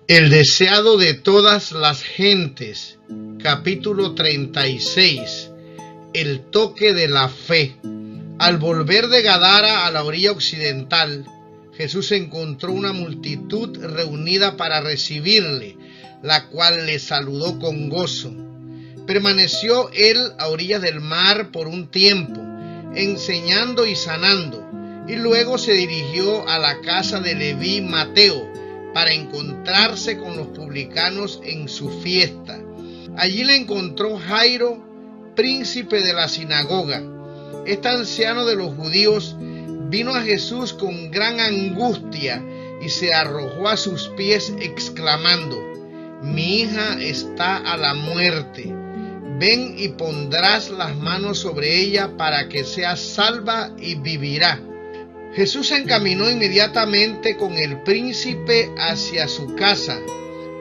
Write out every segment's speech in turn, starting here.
El deseado de todas las gentes, capítulo 36, el toque de la fe. Al volver de Gadara a la orilla occidental, Jesús encontró una multitud reunida para recibirle, la cual le saludó con gozo. Permaneció él a orillas del mar por un tiempo, enseñando y sanando, y luego se dirigió a la casa de Leví Mateo, para encontrarse con los publicanos en su fiesta. Allí le encontró Jairo, príncipe de la sinagoga. Este anciano de los judíos vino a Jesús con gran angustia y se arrojó a sus pies exclamando: «Mi hija está a la muerte. Ven y pondrás las manos sobre ella para que sea salva y vivirá». Jesús se encaminó inmediatamente con el príncipe hacia su casa.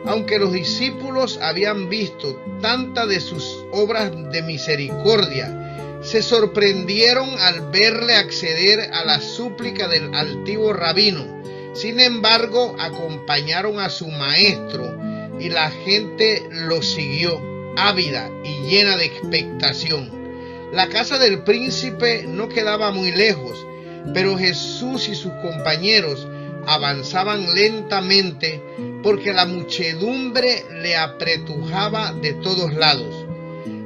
Aunque los discípulos habían visto tantas de sus obras de misericordia, se sorprendieron al verle acceder a la súplica del altivo rabino. Sin embargo, acompañaron a su maestro y la gente lo siguió, ávida y llena de expectación. La casa del príncipe no quedaba muy lejos, pero Jesús y sus compañeros avanzaban lentamente porque la muchedumbre le apretujaba de todos lados.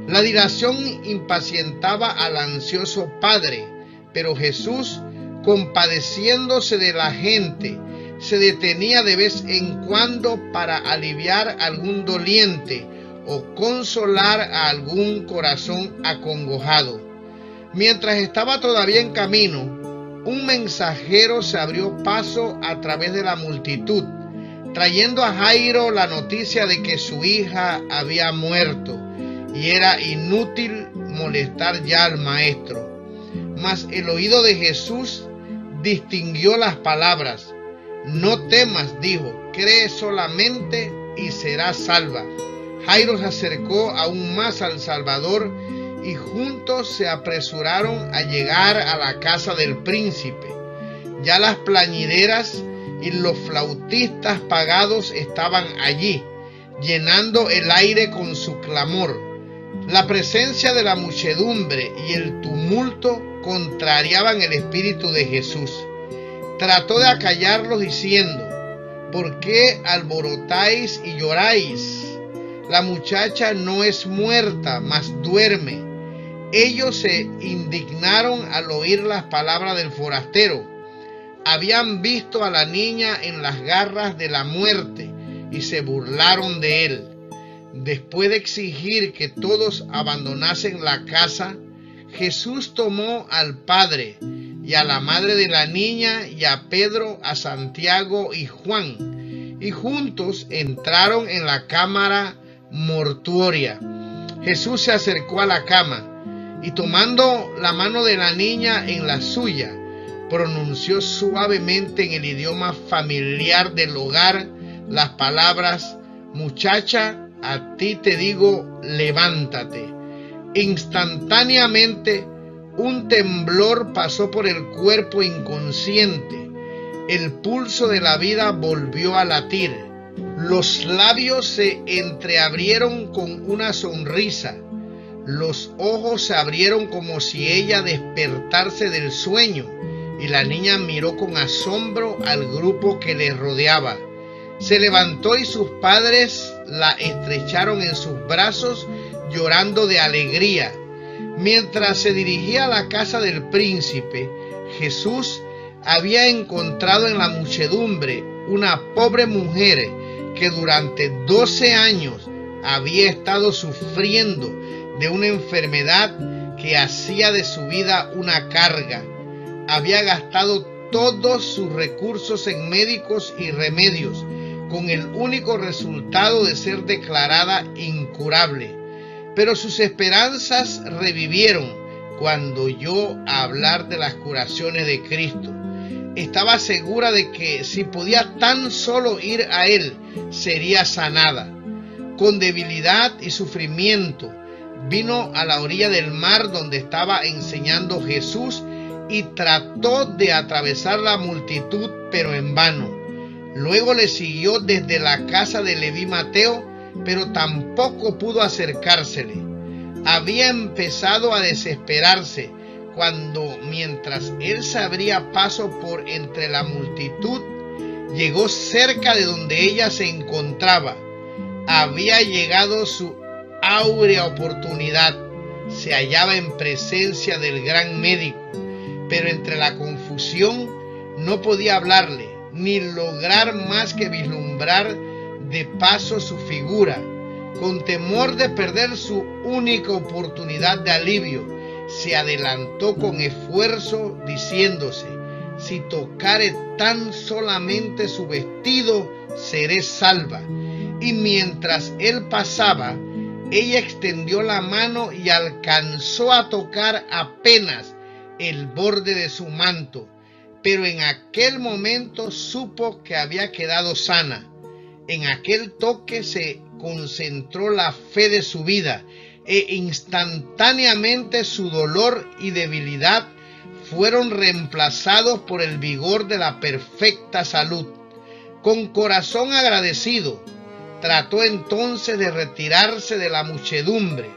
La dilación impacientaba al ansioso padre, pero Jesús, compadeciéndose de la gente, se detenía de vez en cuando para aliviar a algún doliente o consolar a algún corazón acongojado. Mientras estaba todavía en camino, un mensajero se abrió paso a través de la multitud, trayendo a Jairo la noticia de que su hija había muerto y era inútil molestar ya al maestro. Mas el oído de Jesús distinguió las palabras. «No temas», dijo, «cree solamente y serás salva». Jairo se acercó aún más al Salvador y juntos se apresuraron a llegar a la casa del príncipe. Ya las plañideras y los flautistas pagados estaban allí, llenando el aire con su clamor. La presencia de la muchedumbre y el tumulto contrariaban el espíritu de Jesús. Trató de acallarlos diciendo: «¿Por qué alborotáis y lloráis? La muchacha no es muerta, mas duerme». Ellos se indignaron al oír las palabras del forastero. Habían visto a la niña en las garras de la muerte y se burlaron de él. Después de exigir que todos abandonasen la casa, Jesús tomó al padre y a la madre de la niña y a Pedro, a Santiago y Juan, y juntos entraron en la cámara mortuoria. Jesús se acercó a la cama y, tomando la mano de la niña en la suya, pronunció suavemente en el idioma familiar del hogar las palabras: «Muchacha, a ti te digo, levántate». Instantáneamente un temblor pasó por el cuerpo inconsciente. El pulso de la vida volvió a latir. Los labios se entreabrieron con una sonrisa. Los ojos se abrieron como si ella despertase del sueño, y la niña miró con asombro al grupo que le rodeaba. Se levantó y sus padres la estrecharon en sus brazos, llorando de alegría. Mientras se dirigía a la casa del príncipe, Jesús había encontrado en la muchedumbre una pobre mujer que durante 12 años había estado sufriendo de una enfermedad que hacía de su vida una carga. Había gastado todos sus recursos en médicos y remedios, con el único resultado de ser declarada incurable. Pero sus esperanzas revivieron cuando oyó hablar de las curaciones de Cristo. Estaba segura de que si podía tan solo ir a Él, sería sanada. Con debilidad y sufrimiento, vino a la orilla del mar donde estaba enseñando Jesús y trató de atravesar la multitud, pero en vano. Luego le siguió desde la casa de Leví Mateo, pero tampoco pudo acercársele. Había empezado a desesperarse cuando, mientras él se abría paso por entre la multitud, llegó cerca de donde ella se encontraba. Había llegado su áurea oportunidad. Se hallaba en presencia del gran médico, pero entre la confusión no podía hablarle, ni lograr más que vislumbrar de paso su figura. Con temor de perder su única oportunidad de alivio, se adelantó con esfuerzo, diciéndose: si tocare tan solamente su vestido, seré salva. Y mientras él pasaba, ella extendió la mano y alcanzó a tocar apenas el borde de su manto, pero en aquel momento supo que había quedado sana. En aquel toque se concentró la fe de su vida, e instantáneamente su dolor y debilidad fueron reemplazados por el vigor de la perfecta salud. Con corazón agradecido, trató entonces de retirarse de la muchedumbre,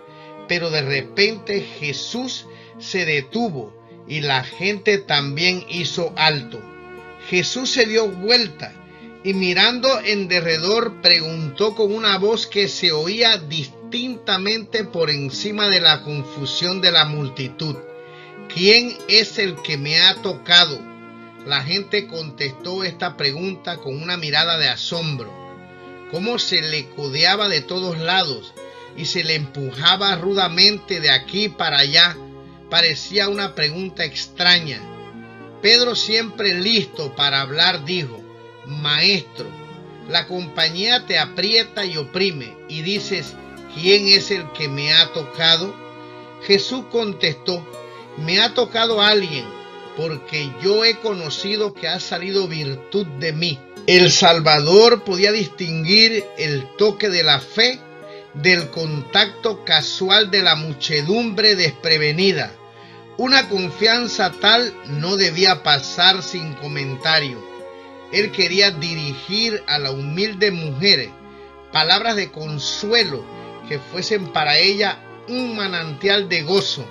pero de repente Jesús se detuvo y la gente también hizo alto. Jesús se dio vuelta y, mirando en derredor, preguntó con una voz que se oía distintamente por encima de la confusión de la multitud: ¿quién es el que me ha tocado? La gente contestó esta pregunta con una mirada de asombro. Cómo se le codeaba de todos lados y se le empujaba rudamente de aquí para allá. Parecía una pregunta extraña. Pedro, siempre listo para hablar, dijo: Maestro, la compañía te aprieta y oprime, y dices: ¿quién es el que me ha tocado? Jesús contestó: me ha tocado alguien, porque yo he conocido que ha salido virtud de mí. El Salvador podía distinguir el toque de la fe del contacto casual de la muchedumbre desprevenida. Una confianza tal no debía pasar sin comentario. Él quería dirigir a la humilde mujer palabras de consuelo que fuesen para ella un manantial de gozo,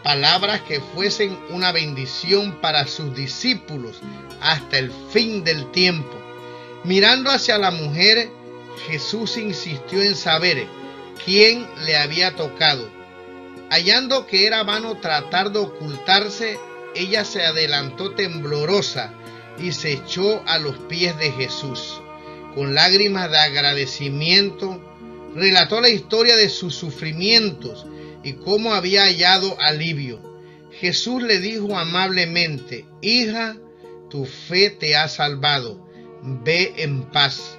palabras que fuesen una bendición para sus discípulos hasta el fin del tiempo. Mirando hacia la mujer, Jesús insistió en saber quién le había tocado. Hallando que era vano tratar de ocultarse, ella se adelantó temblorosa y se echó a los pies de Jesús. Con lágrimas de agradecimiento, relató la historia de sus sufrimientos y cómo había hallado alivio. Jesús le dijo amablemente: hija, tu fe te ha salvado, ve en paz.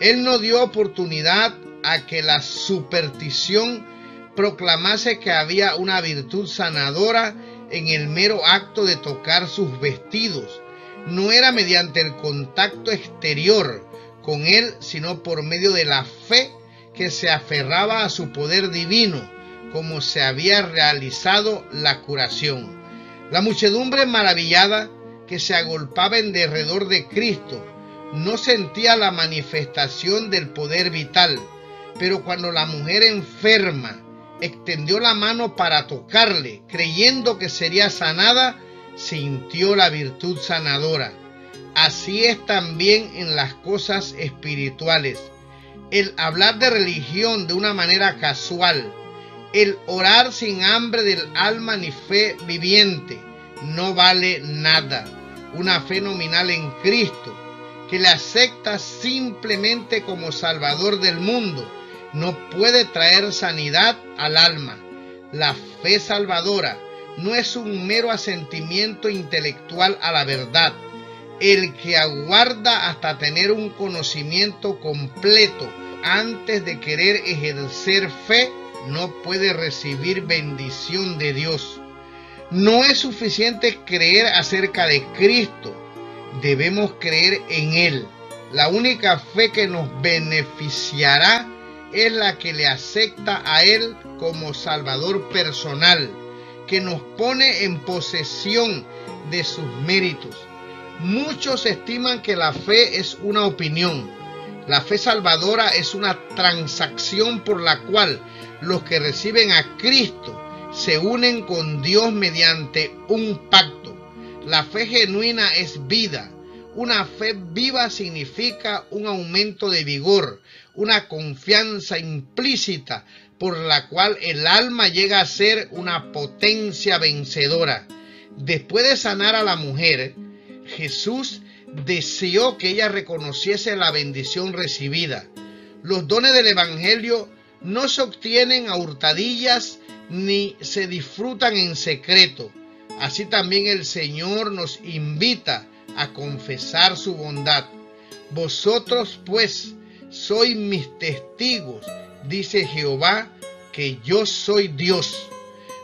Él no dio oportunidad a que la superstición proclamase que había una virtud sanadora en el mero acto de tocar sus vestidos. No era mediante el contacto exterior con él, sino por medio de la fe que se aferraba a su poder divino, como se había realizado la curación. La muchedumbre maravillada que se agolpaba en derredor de Cristo no sentía la manifestación del poder vital, pero cuando la mujer enferma extendió la mano para tocarle, creyendo que sería sanada, sintió la virtud sanadora. Así es también en las cosas espirituales. El hablar de religión de una manera casual, el orar sin hambre del alma ni fe viviente, no vale nada. Una fe nominal en Cristo, que le acepta simplemente como Salvador del mundo, no puede traer sanidad al alma. La fe salvadora no es un mero asentimiento intelectual a la verdad. El que aguarda hasta tener un conocimiento completo antes de querer ejercer fe no puede recibir bendición de Dios. No es suficiente creer acerca de Cristo, debemos creer en Él. La única fe que nos beneficiará es la que le acepta a Él como Salvador personal, que nos pone en posesión de sus méritos. Muchos estiman que la fe es una opinión. La fe salvadora es una transacción por la cual los que reciben a Cristo se unen con Dios mediante un pacto. La fe genuina es vida. Una fe viva significa un aumento de vigor, una confianza implícita por la cual el alma llega a ser una potencia vencedora. Después de sanar a la mujer, Jesús deseó que ella reconociese la bendición recibida. Los dones del Evangelio no se obtienen a hurtadillas ni se disfrutan en secreto. Así también el Señor nos invita a confesar su bondad. Vosotros pues sois mis testigos, dice Jehová, que yo soy Dios.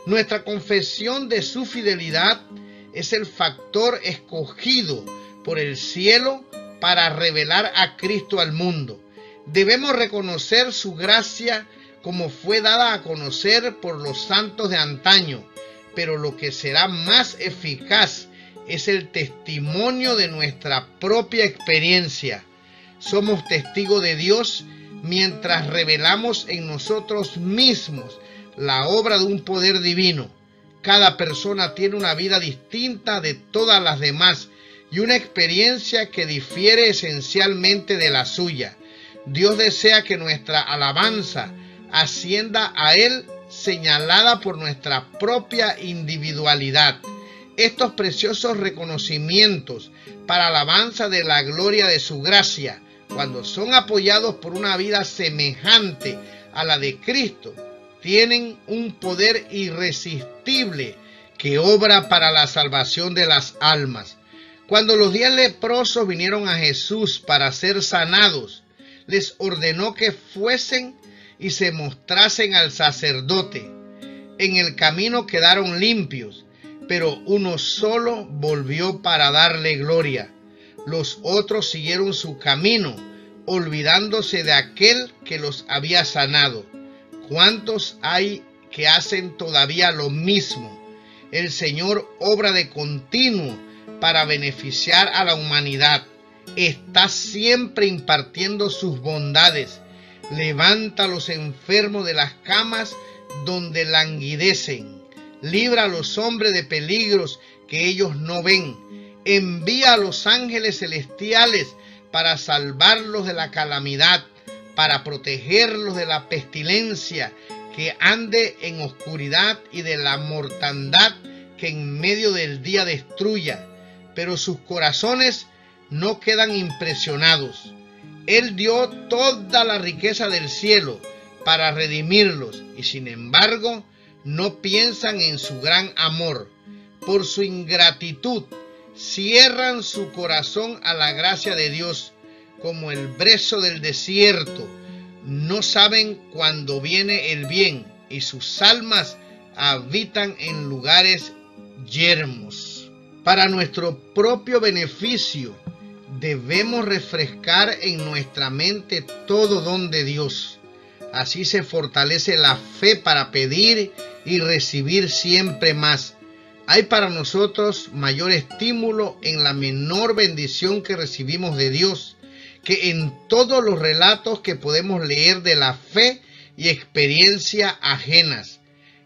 Nuestra confesión de su fidelidad es el factor escogido por el cielo para revelar a Cristo al mundo. Debemos reconocer su gracia como fue dada a conocer por los santos de antaño, pero lo que será más eficaz es el testimonio de nuestra propia experiencia. Somos testigos de Dios mientras revelamos en nosotros mismos la obra de un poder divino. Cada persona tiene una vida distinta de todas las demás y una experiencia que difiere esencialmente de la suya. Dios desea que nuestra alabanza ascienda a Él señalada por nuestra propia individualidad. Estos preciosos reconocimientos para alabanza de la gloria de su gracia, cuando son apoyados por una vida semejante a la de Cristo, tienen un poder irresistible que obra para la salvación de las almas. Cuando los 10 leprosos vinieron a Jesús para ser sanados, les ordenó que fuesen y se mostrasen al sacerdote. En el camino quedaron limpios, pero uno solo volvió para darle gloria. Los otros siguieron su camino, olvidándose de aquel que los había sanado. ¿Cuántos hay que hacen todavía lo mismo? El Señor obra de continuo para beneficiar a la humanidad. Está siempre impartiendo sus bondades. Levanta a los enfermos de las camas donde languidecen. Libra a los hombres de peligros que ellos no ven. Envía a los ángeles celestiales para salvarlos de la calamidad, para protegerlos de la pestilencia que ande en oscuridad y de la mortandad que en medio del día destruya. Pero sus corazones no quedan impresionados. Él dio toda la riqueza del cielo para redimirlos y sin embargo no piensan en su gran amor. Por su ingratitud cierran su corazón a la gracia de Dios como el brezo del desierto. No saben cuándo viene el bien y sus almas habitan en lugares yermos. Para nuestro propio beneficio debemos refrescar en nuestra mente todo don de Dios. Así se fortalece la fe para pedir y recibir siempre más. Hay para nosotros mayor estímulo en la menor bendición que recibimos de Dios que en todos los relatos que podemos leer de la fe y experiencia ajenas.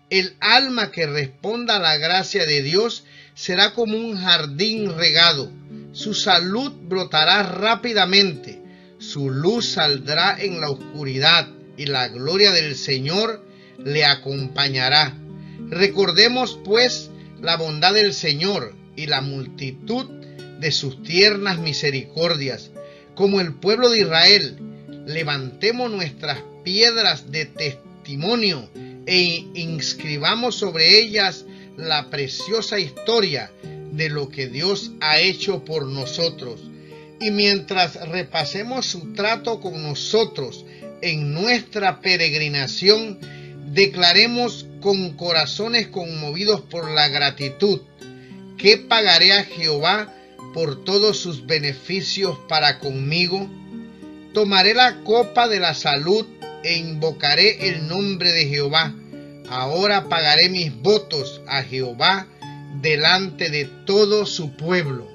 El alma que responda a la gracia de Dios será como un jardín regado. Su salud brotará rápidamente, su luz saldrá en la oscuridad y la gloria del Señor le acompañará. Recordemos pues la bondad del Señor y la multitud de sus tiernas misericordias. Como el pueblo de Israel, levantemos nuestras piedras de testimonio e inscribamos sobre ellas la preciosa historia de lo que Dios ha hecho por nosotros. Y mientras repasemos su trato con nosotros en nuestra peregrinación, declaremos con corazones conmovidos por la gratitud: ¿qué pagaré a Jehová por todos sus beneficios para conmigo? Tomaré la copa de la salud e invocaré el nombre de Jehová. Ahora pagaré mis votos a Jehová delante de todo su pueblo.